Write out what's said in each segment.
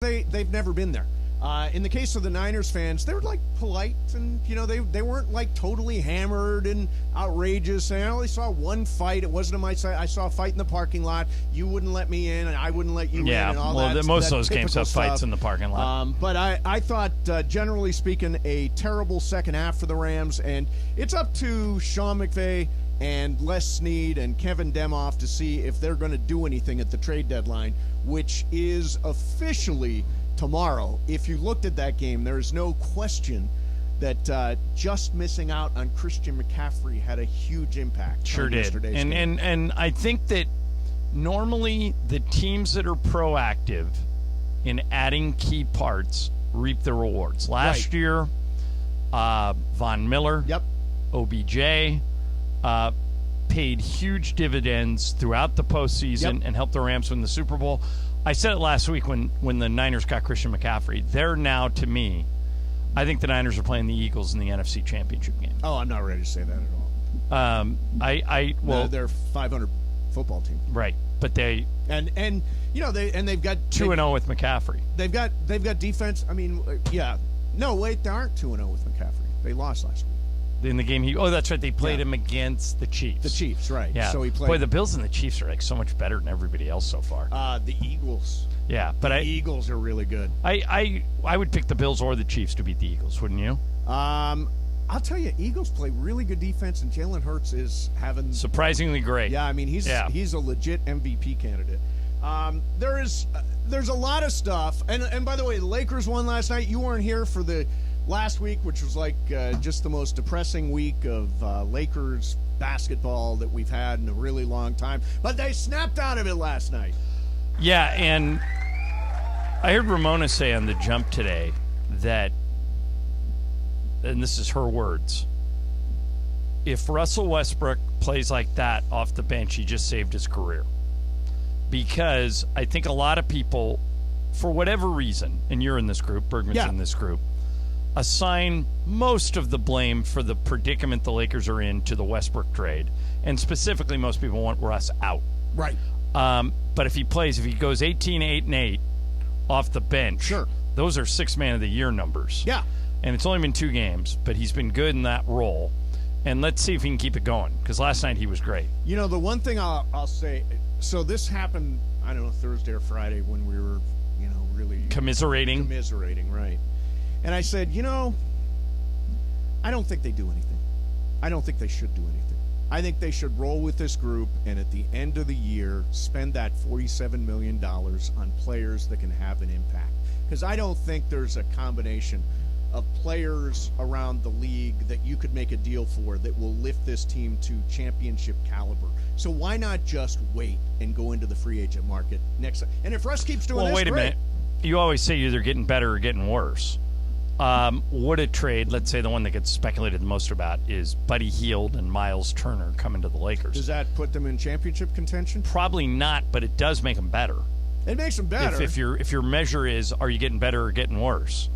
they've never been there. In the case of the Niners fans, they were like polite, and they weren't like totally hammered and outrageous. And I only saw one fight. It wasn't on my side. I saw a fight in the parking lot. You wouldn't let me in, and I wouldn't let you in. And all that. Most of those games have fights in the parking lot. But I thought, generally speaking, a terrible second half for the Rams, and it's up to Sean McVay and Les Snead and Kevin Demoff to see if they're going to do anything at the trade deadline, which is officially tomorrow. If you looked at that game, there is no question that just missing out on Christian McCaffrey had a huge impact. Sure on did. Yesterday's game. And I think that normally the teams that are proactive in adding key parts reap the rewards. Last year, Von Miller, OBJ, paid huge dividends throughout the postseason and helped the Rams win the Super Bowl. I said it last week when the Niners got Christian McCaffrey. They're now, to me, I think the Niners are playing the Eagles in the NFC Championship game. Oh, I'm not ready to say that at all. They're 500 football team, right? But they've got 2-0 with McCaffrey. They've got defense. I mean, no, wait, they aren't 2-0 with McCaffrey. They lost last week. In the game, that's right. They played him against the Chiefs. The Chiefs, right? Yeah. So he played. Boy, the Bills and the Chiefs are like so much better than everybody else so far. The Eagles. Yeah, but the Eagles are really good. I would pick the Bills or the Chiefs to beat the Eagles, wouldn't you? I'll tell you, Eagles play really good defense, and Jalen Hurts is having surprisingly great. Yeah, I mean he's a legit MVP candidate. There's a lot of stuff, and by the way, the Lakers won last night. You weren't here for the last week, which was like just the most depressing week of Lakers basketball that we've had in a really long time. But they snapped out of it last night. Yeah, and I heard Ramona say on the Jump today that, and this is her words, if Russell Westbrook plays like that off the bench, he just saved his career. Because I think a lot of people, for whatever reason, and you're in this group, Bergman's in this group, assign most of the blame for the predicament the Lakers are in to the Westbrook trade. And specifically, most people want Russ out. Right. But if he goes 18-8-8 off the bench, those are 6 Man of the Year numbers. Yeah. And it's only been 2 games, but he's been good in that role. And let's see if he can keep it going, because last night he was great. The one thing I'll say, so this happened, I don't know, Thursday or Friday when we were, really commiserating, right? And I said, I don't think they do anything. I don't think they should do anything. I think they should roll with this group, and at the end of the year, spend that $47 million on players that can have an impact. Because I don't think there's a combination of players around the league that you could make a deal for that will lift this team to championship caliber. So why not just wait and go into the free agent market next time? And if Russ keeps doing this, wait a minute. You always say you're either getting better or getting worse. Would a trade, let's say the one that gets speculated the most about is Buddy Hield and Miles Turner coming to the Lakers. Does that put them in championship contention? Probably not, but it does make them better. It makes them better. If your measure is, are you getting better or getting worse?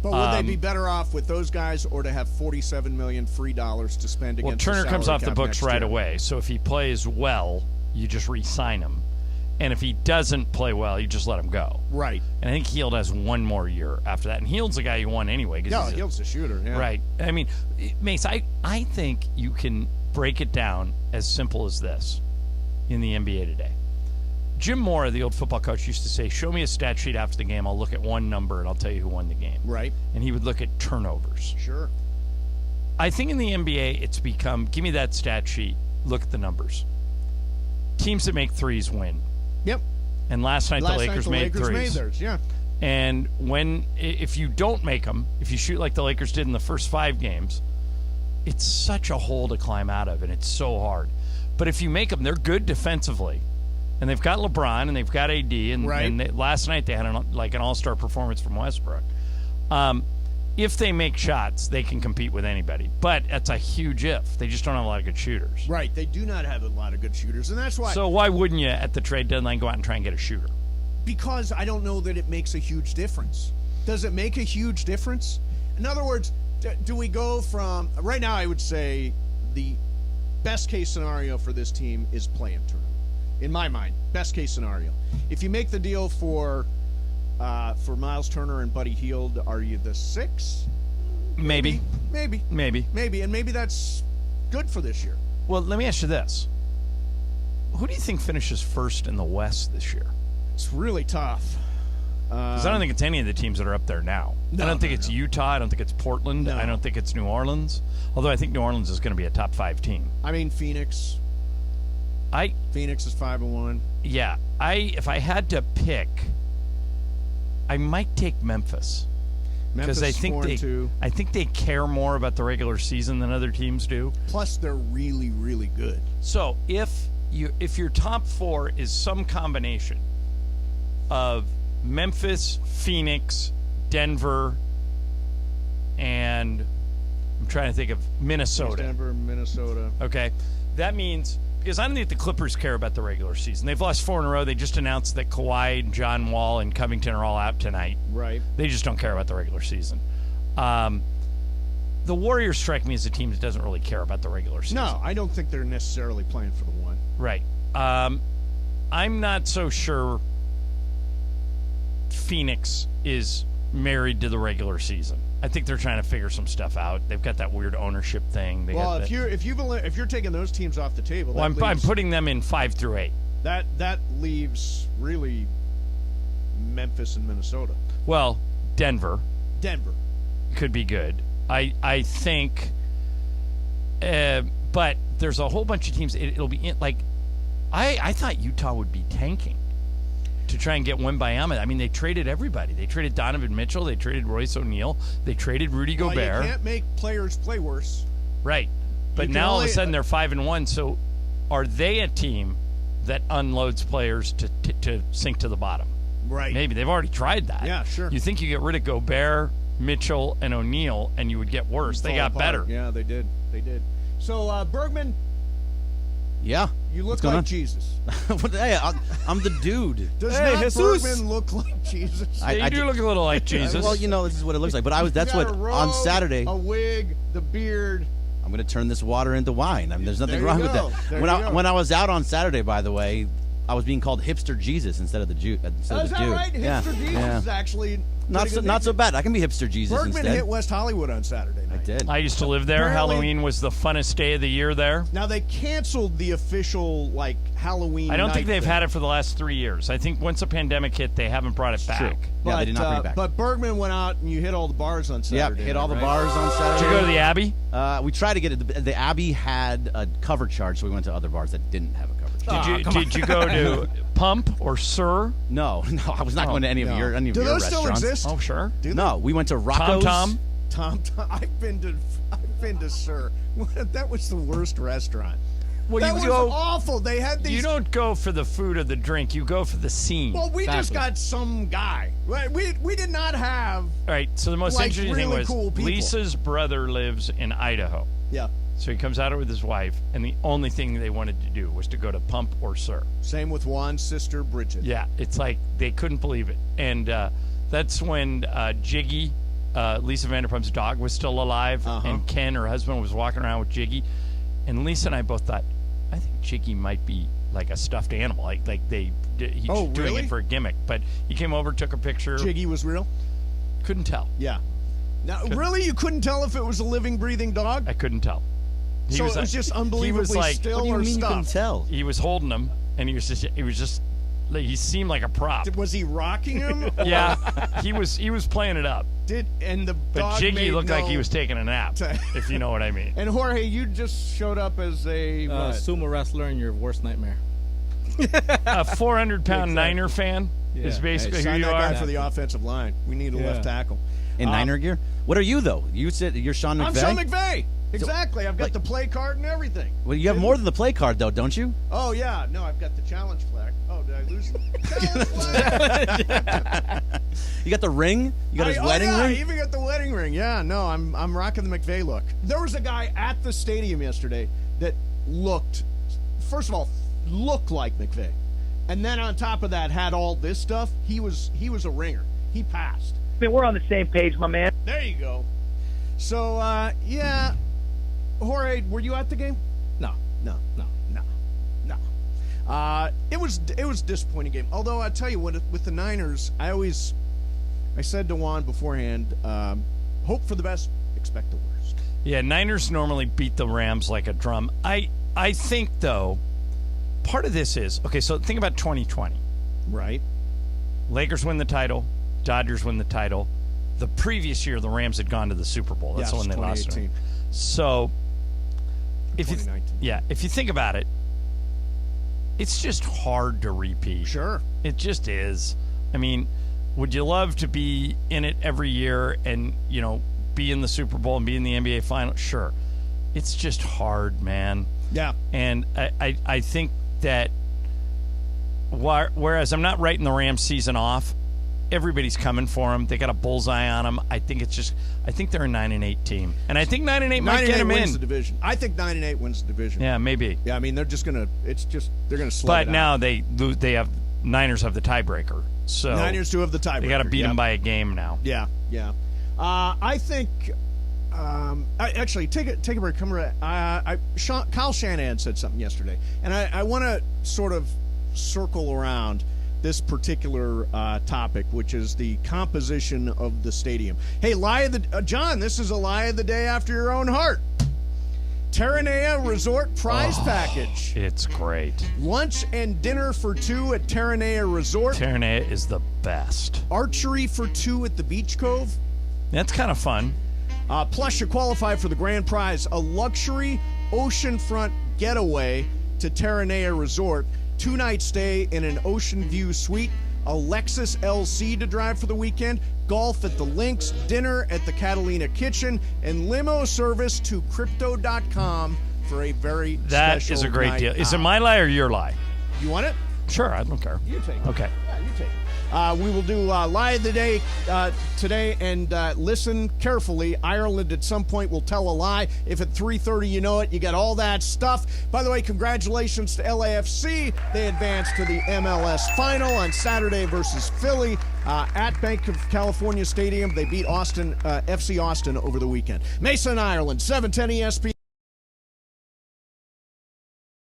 But would they be better off with those guys or to have $47 million free dollars to spend against Turner comes off the books right year? away, so if he plays well, you just re-sign him. And if he doesn't play well, you just let him go. Right. And I think Hield has 1 more year after that. And Hield's the guy you want anyway. Hield's a shooter. Yeah. Right. I mean, Mace, I think you can break it down as simple as this in the NBA today. Jim Mora, the old football coach, used to say, show me a stat sheet after the game. I'll look at one number, and I'll tell you who won the game. Right. And he would look at turnovers. Sure. I think in the NBA, it's become, give me that stat sheet, look at the numbers. Teams that make threes win. Yep. And last night the Lakers made threes. Made theirs, yeah. And if you don't make them, if you shoot like the Lakers did in the first 5 games, it's such a hole to climb out of, and it's so hard. But if you make them, they're good defensively. And they've got LeBron, and they've got AD, and last night they had an all-star performance from Westbrook. If they make shots, they can compete with anybody. But that's a huge if. They just don't have a lot of good shooters. Right. They do not have a lot of good shooters, and that's why. So why wouldn't you, at the trade deadline, go out and try and get a shooter? Because I don't know that it makes a huge difference. Does it make a huge difference? In other words, do we go from – right now I would say the best-case scenario for this team is play-in tournament. In my mind, best-case scenario. If you make the deal for – For Miles Turner and Buddy Hield, are you the 6? Maybe. And maybe that's good for this year. Well, let me ask you this. Who do you think finishes first in the West this year? It's really tough. Because I don't think it's any of the teams that are up there now. I don't think it's Utah. I don't think it's Portland. No. I don't think it's New Orleans. Although I think New Orleans is going to be a top 5 team. I mean, Phoenix. Phoenix is 5-1. Yeah. If I had to pick, I might take Memphis. Memphis Because I think they care more about the regular season than other teams do. Plus, they're really, really good. So if your top 4 is some combination of Memphis, Phoenix, Denver, and I'm trying to think of Minnesota. Denver, Minnesota. Okay. That means, because I don't think the Clippers care about the regular season. They've lost 4 in a row. They just announced that Kawhi and John Wall and Covington are all out tonight. Right. They just don't care about the regular season. The Warriors strike me as a team that doesn't really care about the regular season. No, I don't think they're necessarily playing for the 1. Right. I'm not so sure Phoenix is married to the regular season. I think they're trying to figure some stuff out. They've got that weird ownership thing. If you're taking those teams off the table, I'm putting them in 5 through 8. That leaves really Memphis and Minnesota. Well, Denver Denver could be good. I think, but there's a whole bunch of teams. It'll be like I thought Utah would be tanking to try and get Wembanyama. I mean, they traded everybody. They traded Donovan Mitchell. They traded Royce O'Neal. They traded Rudy Gobert. You can't make players play worse. Right. But now all of a sudden they're 5-1. So are they a team that unloads players to sink to the bottom? Right. Maybe. They've already tried that. Yeah, sure. You think you get rid of Gobert, Mitchell, and O'Neal, and you would get worse. They got better. Yeah, they did. So, Bergman, yeah, you look like Jesus. Hey, I'm the dude. Does not Bergman look like Jesus? You do look a little like Jesus. Well, this is what it looks like. But that's what robe, on Saturday. A wig, the beard. I'm going to turn this water into wine. I mean, there's nothing wrong with that. When I was out on Saturday, by the way, I was being called Hipster Jesus instead of the Jew. Is that right? Hipster Jesus is actually not so bad. I can be Hipster Jesus Bergman instead. hit West Hollywood on Saturday night. I did. I used to live there. Apparently, Halloween was the funnest day of the year there. Now they canceled the official Halloween. I don't think they've thing. had it for the last 3 years. I think once the pandemic hit, they haven't brought it back. True. Yeah, they did not bring it back. But Bergman went out and you hit all the bars on Saturday. Yeah, hit all the right? bars on Saturday. Did you go to the Abbey? We tried to get it. The Abbey had a cover charge, so we went to other bars that didn't have a cover charge. Did you go to Pump or Sir? No, I was not going to any of your Do those those still restaurants. exist? Oh, sure. No, we went to Rocco's. Tom. I've been to Sir. That was the worst restaurant. Well, that was awful. They had these. You don't go for the food or the drink. You go for the scene. Well, we just got some guy. We did not have. All right. So the most interesting thing really was cool people. Lisa's brother lives in Idaho. Yeah. So he comes out with his wife, and the only thing they wanted to do was to go to Pump or Sir. Same with Juan's sister, Bridget. Yeah, it's like they couldn't believe it. And that's when Jiggy, Lisa Vanderpump's dog, was still alive, and Ken, her husband, was walking around with Jiggy. And Lisa and I both thought, I think Jiggy might be like a stuffed animal. He's doing it for a gimmick. But he came over, took a picture. Jiggy was real? Couldn't tell. Yeah. Now, really? You couldn't tell if it was a living, breathing dog? I couldn't tell. It was just unbelievably still what do you or mean stuffed? You couldn't tell? He was holding him, and he seemed like a prop. Was he rocking him? Yeah, he was playing it up. But Jiggy looked like he was taking a nap, if you know what I mean. And Jorge, you just showed up as a sumo wrestler and your worst nightmare. A 400-pound Niner fan is basically who you that are. guy for the offensive line. We need a left tackle. In Niner gear? What are you, though? You said you're Sean McVay? I'm Sean McVay. Exactly. I've got the play card and everything. Well, you have more than the play card, though, don't you? Oh, yeah. No, I've got the challenge flag. Oh, did I lose the challenge flag? You got the ring? You got his wedding ring? I even got the wedding ring. Yeah, no, I'm rocking the McVay look. There was a guy at the stadium yesterday that first of all, looked like McVay. And then on top of that, had all this stuff. He was a ringer. He passed. I mean, we're on the same page, my man. There you go. So, yeah. Jorge, were you at the game? No. It was a disappointing game. Although I tell you what, with the Niners, I always I said to Juan beforehand, hope for the best, expect the worst. Yeah, Niners normally beat the Rams like a drum. I think, though, part of this is, okay, so think about 2020. Right. Lakers win the title. Dodgers win the title. The previous year, the Rams had gone to the Super Bowl. That's when they lost. 2018. So, if you think about it, it's just hard to repeat. Sure. It just is. I mean, would you love to be in it every year and, be in the Super Bowl and be in the NBA final? Sure. It's just hard, man. Yeah. And I think that whereas I'm not writing the Rams season off, everybody's coming for them. They got a bullseye on them. I think they're a 9-8 team. And I think 9-8 might get them in. The division. I think 9-8 wins the division. Yeah, maybe. Yeah, I mean, they're going to slow But it now out. Niners have the tiebreaker. So Niners do have the tiebreaker. They got to beat them by a game now. Yeah. I think. Actually, take a break. Kyle Shanahan said something yesterday, and I want to sort of circle around this particular topic, which is the composition of the stadium. Hey, John, this is a lie of the day after your own heart. Terranea Resort prize package. It's great. Lunch and dinner for two at Terranea Resort. Terranea is the best. Archery for two at the Beach Cove. That's kind of fun. Plus, you qualify for the grand prize, a luxury oceanfront getaway to Terranea Resort, 2-night stay in an ocean view suite, a Lexus LC to drive for the weekend, golf at the Links, dinner at the Catalina Kitchen, and limo service to Crypto.com for a very special That is a great deal. Is it my lie or your lie? You want it? Sure, I don't care. You take it. Okay. Yeah, you take it. We will do Lie of the Day today, and listen carefully. Ireland at some point will tell a lie. If at 3:30 you know it, you get all that stuff. By the way, congratulations to LAFC. They advanced to the MLS Final on Saturday versus Philly at Bank of California Stadium. They beat FC Austin over the weekend. Mason, Ireland, 710 ESPN.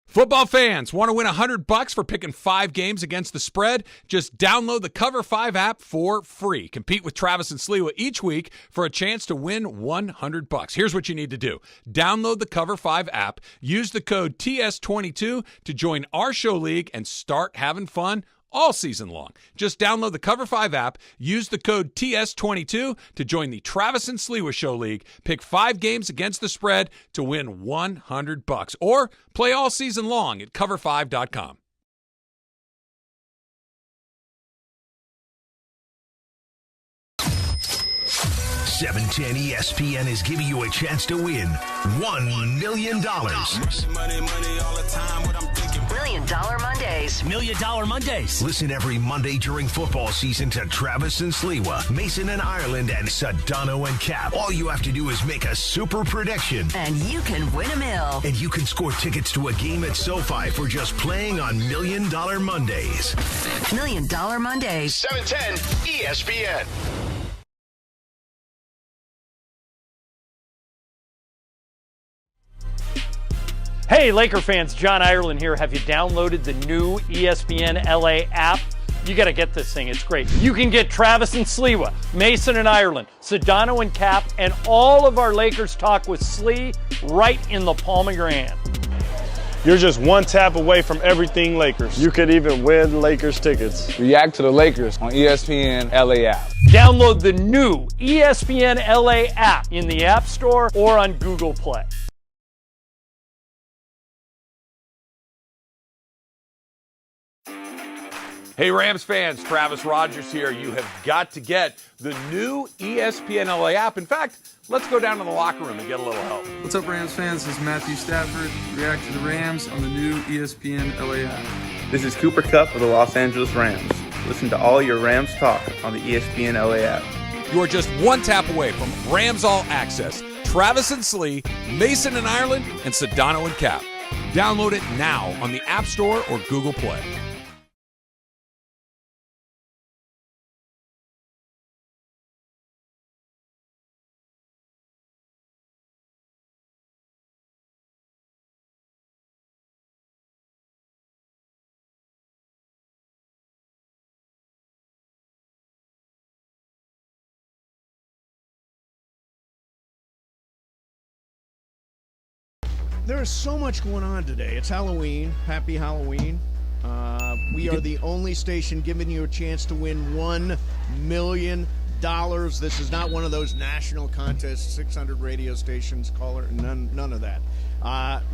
Football fans, want to win $100 for picking 5 games against the spread? Just download the Cover 5 app for free. Compete with Travis and Sliwa each week for a chance to win $100. Here's what you need to do. Download the Cover 5 app, use the code TS22 to join our show league and start having fun all season long. Just download the Cover 5 app, use the code TS22 to join the Travis and Sliwa Show League, pick 5 games against the spread to win $100, or play all season long at cover5.com. $710 ESPN is giving you a chance to win $1 million. $1 Million Mondays. $1 Million Mondays. Listen every Monday during football season to Travis and Sliwa, Mason and Ireland, and Sedano and Cap. All you have to do is make a super prediction. And you can win $1 million. And you can score tickets to a game at SoFi for just playing on $1 Million Mondays. $1 Million Mondays. 710 ESPN. Hey, Laker fans, John Ireland here. Have you downloaded the new ESPNLA app? You got to get this thing. It's great. You can get Travis and Sliwa, Mason and Ireland, Sedano and Cap, and all of our Lakers talk with Slee right in the palm of your hand. You're just one tap away from everything Lakers. You could even win Lakers tickets. React to the Lakers on ESPNLA app. Download the new ESPNLA app in the App Store or on Google Play. Hey Rams fans, Travis Rogers here. You have got to get the new ESPNLA app. In fact, let's go down to the locker room and get a little help. What's up, Rams fans? This is Matthew Stafford. React to the Rams on the new ESPNLA app. This is Cooper Kupp of the Los Angeles Rams. Listen to all your Rams talk on the ESPNLA app. You are just one tap away from Rams All Access. Travis and Slee, Mason and Ireland, and Sedano and Cap. Download it now on the App Store or Google Play. there's so much going on today. It's Halloween. Happy Halloween. We are the only station giving you a chance to win $1 million. This is not one of those national contests, 600 radio stations, caller, none of that.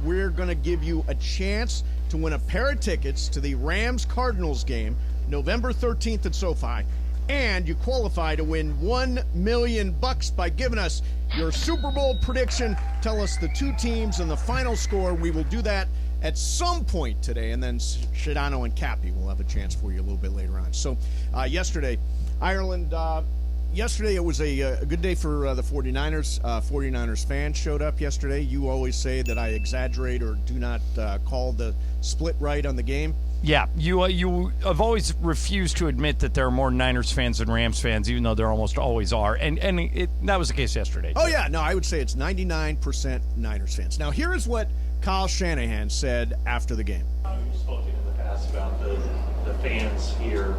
We're going to give you a chance to win a pair of tickets to the Rams-Cardinals game, November 13th at SoFi. And you qualify to win $1 million by giving us your Super Bowl prediction. Tell us the two teams and the final score. We will do that at some point today, and then Shadano and Cappy will have a chance for you a little bit later on. So yesterday, Ireland, yesterday it was a good day for the 49ers. 49ers fans showed up yesterday. You always say that I exaggerate or do not call the split right on the game. Yeah, you have always refused to admit that there are more Niners fans than Rams fans, even though there almost always are. And that was the case yesterday, too. Oh, yeah. No, I would say it's 99% Niners fans. Now, here is what Kyle Shanahan said after the game. You've spoken in the past about the fans here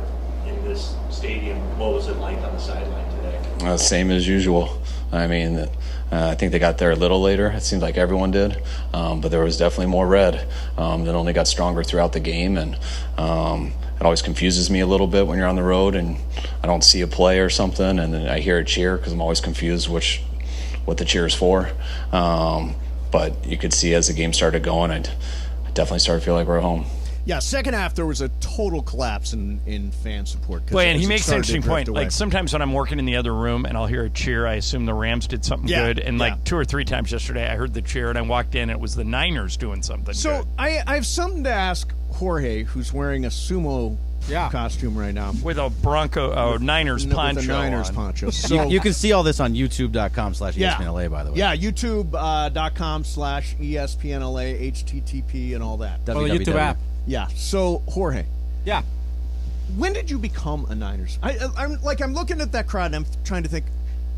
in this stadium. What was it like on the sideline today? Same as usual. I mean, I think they got there a little later. It seemed like everyone did, but there was definitely more red that only got stronger throughout the game, and it always confuses me a little bit when you're on the road and I don't see a play or something, and then I hear a cheer because I'm always confused what the cheer is for. But you could see as the game started going, I definitely started to feel like we're at home. Yeah, second half there was a total collapse in fan support. Boy, and he makes an interesting point. Like sometimes when I'm working in the other room and I'll hear a cheer, I assume the Rams did something good. And like 2 or 3 times yesterday, I heard the cheer and I walked in and it was the Niners doing something good. So I have something to ask Jorge, who's wearing a sumo costume right now. With a Niners poncho with a Niners poncho. So you can see all this on youtube.com/ESPNLA, by the way. Yeah, youtube.com/ESPNLA, HTTP and all that. The YouTube app. Yeah. So, Jorge. Yeah. When did you become a Niners? I'm looking at that crowd and I'm trying to think,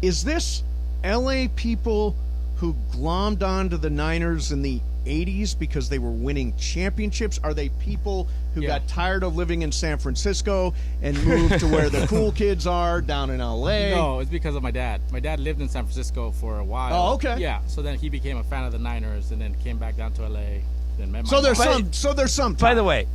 is this LA people who glommed onto the Niners in the 80s because they were winning championships? Are they people who got tired of living in San Francisco and moved to where the cool kids are down in LA? No, it's because of my dad. My dad lived in San Francisco for a while. Oh, okay. Yeah, so then he became a fan of the Niners and then came back down to LA. So there's some. By the way,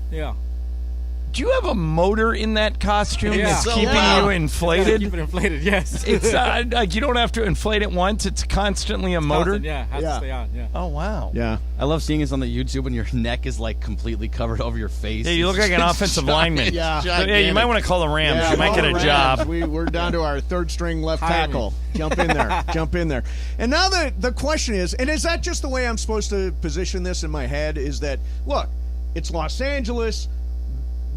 do you have a motor in that costume that's keeping you inflated? Keep it inflated, yes. It's like you don't have to inflate it once; it's constantly a motor. Has to stay on. Yeah. Oh wow. Yeah. I love seeing this on the YouTube when your neck is like completely covered over your face. Yeah, you look like an offensive lineman. Yeah. You might want to call the Rams. You might get a job. We're down to our third string left tackle. Jump in there. And now the question is, and is that just the way I'm supposed to position this in my head? Is that, look, it's Los Angeles.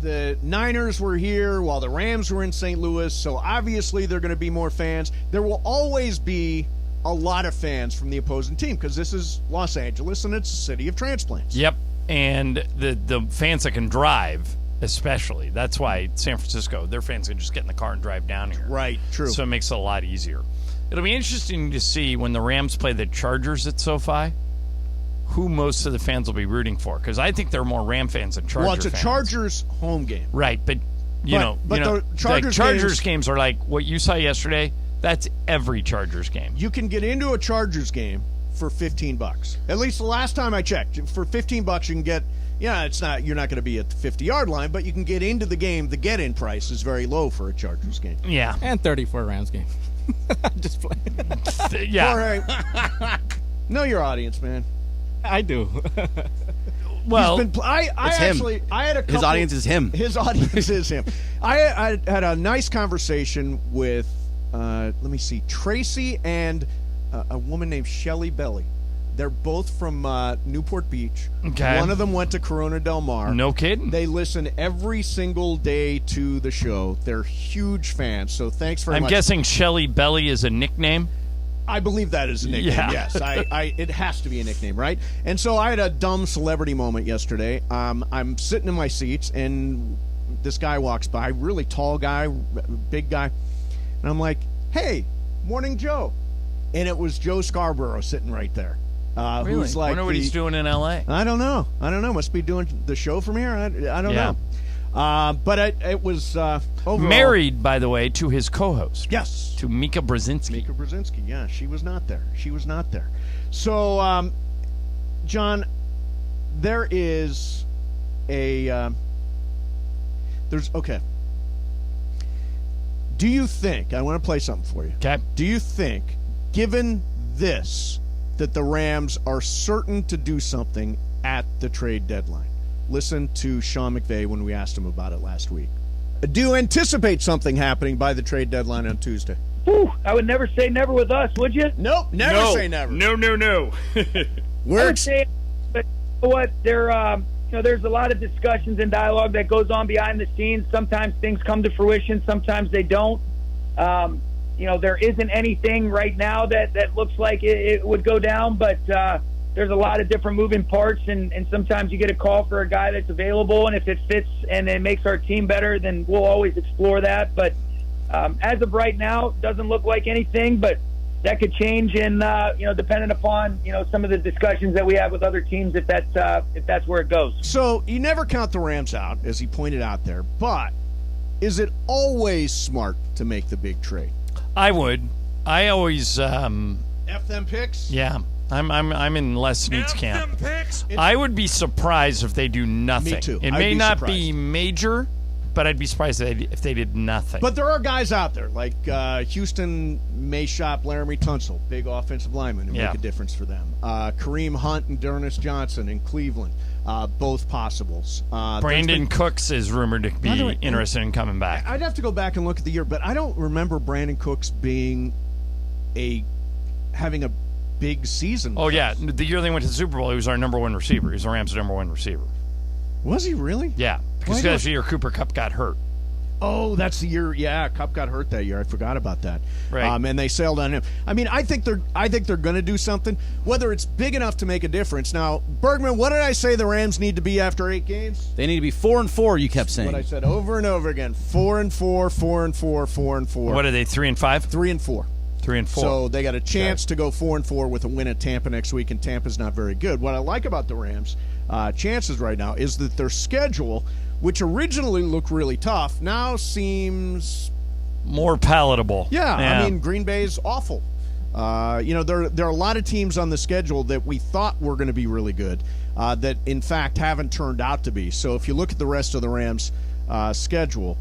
The Niners were here while the Rams were in St. Louis, so obviously there are going to be more fans. There will always be a lot of fans from the opposing team because this is Los Angeles and it's a city of transplants. Yep, and the fans that can drive, especially. That's why San Francisco, their fans can just get in the car and drive down here. Right, true. So it makes it a lot easier. It'll be interesting to see when the Rams play the Chargers at SoFi who most of the fans will be rooting for, because I think there are more Ram fans than Charger fans. Well, it's a Chargers home game. Right, but the Chargers games are like what you saw yesterday. That's every Chargers game. You can get into a Chargers game for $15. At least the last time I checked, for $15 you can get. Yeah, it's not. You're not going to be at the 50-yard line, but you can get into the game. The get-in price is very low for a Chargers game. Yeah, and 30 for a Rams game. Just playing. Yeah. All right. Know your audience, man. I do. Well, I had a couple, his audience is him. His audience is him. I had a nice conversation with, let me see, Tracy and a woman named Shelly Belly. They're both from Newport Beach. Okay. One of them went to Corona Del Mar. No kidding. They listen every single day to the show. They're huge fans, so thanks very much. I'm guessing Shelly Belly is a nickname? I believe that is a nickname, yes. It has to be a nickname, right? And so I had a dumb celebrity moment yesterday. I'm sitting in my seats, and this guy walks by, really tall guy, big guy. And I'm like, hey, morning, Joe. And it was Joe Scarborough sitting right there. Really? Who's like wonder what he's doing in L.A. I don't know. Must be doing the show from here. I don't know. But it was overall, married, by the way, to his co-host. Yes, to Mika Brzezinski. Yeah, she was not there. So John, there is okay. Do you think, I want to play something for you. Okay. Do you think, given this, that the Rams are certain to do something at the trade deadline? Listen to Sean McVay when we asked him about it last week. Do you anticipate something happening by the trade deadline on Tuesday? Whew, I would never say never with us, would you? Nope, never say never. No. I would say, but you know what? There's a lot of discussions and dialogue that goes on behind the scenes. Sometimes things come to fruition, sometimes they don't. There isn't anything right now that looks like it would go down, but there's a lot of different moving parts, and sometimes you get a call for a guy that's available, and if it fits and it makes our team better, then we'll always explore that. But as of right now, it doesn't look like anything, but that could change, and depending upon some of the discussions that we have with other teams, if that's where it goes. So you never count the Rams out, as he pointed out there, but is it always smart to make the big trade? I would. I always F them picks? Yeah. I'm in Les Snead's camp. I would be surprised if they do nothing. Me too. It may not be major, but I'd be surprised if they did nothing. But there are guys out there like Houston may shop Laramie Tunsil, big offensive lineman, who make a difference for them. Kareem Hunt and D'Ernest Johnson in Cleveland, both possibles. Brandon Cooks is rumored to be interested in coming back. I'd have to go back and look at the year, but I don't remember Brandon Cooks having a big season. Oh, yeah. The year they went to the Super Bowl, he was our number one receiver. He was the Rams' number one receiver. Was he really? Yeah. Because that's the year Cooper Kupp got hurt. Oh, that's the year. Yeah, Kupp got hurt that year. I forgot about that. Right. And they sailed on him. I mean, I think they're going to do something. Whether it's big enough to make a difference. Now, Bergman, what did I say the Rams need to be after 8 games? They need to be 4-4. You kept saying. What I said over and over again: 4-4, 4-4, 4-4. What are they? 3-5? 3-4. 3-4. So they got a chance to go 4-4 with a win at Tampa next week, and Tampa's not very good. What I like about the Rams' chances right now is that their schedule, which originally looked really tough, now seems more palatable. Yeah. I mean, Green Bay's awful. There are a lot of teams on the schedule that we thought were going to be really good that, in fact, haven't turned out to be. So if you look at the rest of the Rams' schedule,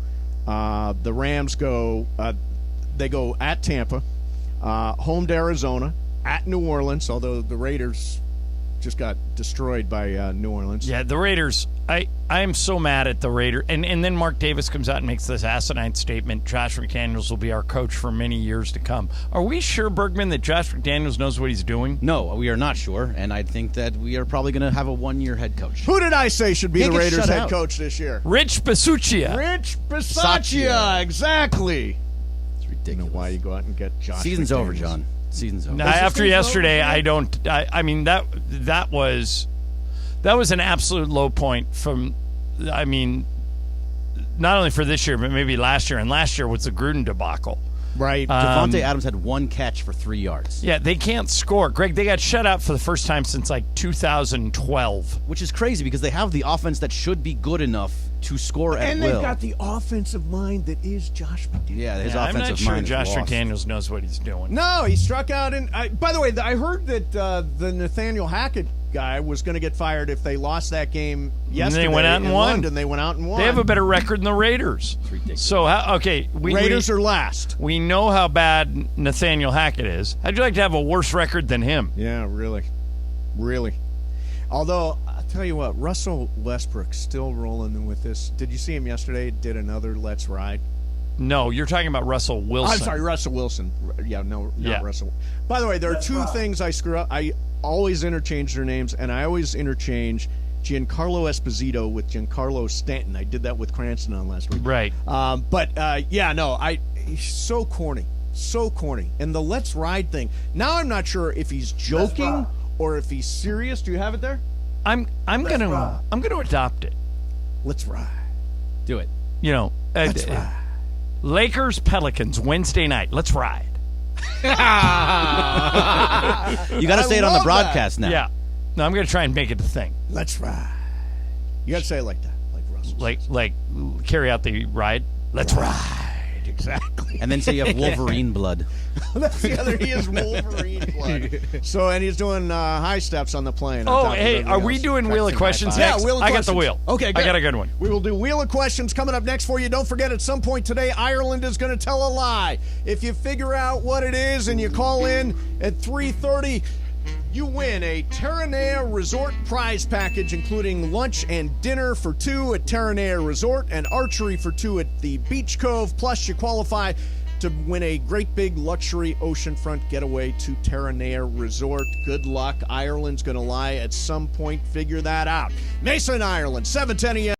the Rams go at Tampa, home to Arizona, at New Orleans, although the Raiders just got destroyed by New Orleans. Yeah, the Raiders. I am so mad at the Raiders. And then Mark Davis comes out and makes this asinine statement: Josh McDaniels will be our coach for many years to come. Are we sure, Bergman, that Josh McDaniels knows what he's doing? No, we are not sure, and I think that we are probably going to have a 1-year head coach. Who did I say should be the Raiders head coach this year? Rich Bisaccia. Rich Bisaccia, exactly. It's ridiculous. I don't know why you go out and get Josh Season's McDaniels. over, John. Season's over. Now, after yesterday, I mean that was an absolute low point from. I mean, not only for this year, but maybe last year. And last year was the Gruden debacle. Right. Devontae Adams had 1 catch for 3 yards. Yeah, they can't score. Greg, they got shut out for the first time since like 2012. Which is crazy because they have the offense that should be good enough to score at will. And they've got the offensive mind that is Josh McDaniels. Yeah, his offensive mind is I'm not sure Josh McDaniels knows what he's doing. No, he struck out. By the way, I heard that the Nathaniel Hackett guy was going to get fired if they lost that game yesterday. And they went out and won. London. They went out and won. They have a better record than the Raiders. It's ridiculous. So, Raiders are last. We know how bad Nathaniel Hackett is. How'd you like to have a worse record than him? Yeah, really. Really. Although, I'll tell you what, Russell Westbrook's still rolling with this. Did you see him yesterday? Did another Let's Ride? No, you're talking about Russell Wilson. I'm sorry, Russell Wilson. Yeah, no, not Russell. By the way, there are 2 things I screw up. I always interchange their names, and I always interchange Giancarlo Esposito with Giancarlo Stanton. I did that with Cranston on last week. Right. He's so corny. So corny. And the Let's Ride thing. Now I'm not sure if he's joking or if he's serious. Do you have it there? I'm gonna adopt it. Let's ride. Do it. Let's ride. Lakers Pelicans Wednesday night. Let's ride. You got to say it on the broadcast now. Yeah. No, I'm going to try and make it a thing. Let's ride. You got to say it like that, like Russell. Like carry out the ride. Let's ride. Exactly. And then say you have Wolverine blood. That's the other. He is Wolverine blood. So, and he's doing high steps on the plane. Oh, hey, are we doing Wheel of Questions next? Yeah, Wheel of Questions. I got the wheel. Okay, good. I got a good one. We will do Wheel of Questions coming up next for you. Don't forget, at some point today, Ireland is going to tell a lie. If you figure out what it is and you call in at 3:30, you win a Terranea Resort prize package, including lunch and dinner for two at Terranea Resort and archery for two at the Beach Cove. Plus, you qualify to win a great big luxury oceanfront getaway to Terranea Resort. Good luck. Ireland's going to lie at some point. Figure that out. Mason, Ireland, 710 ESPN.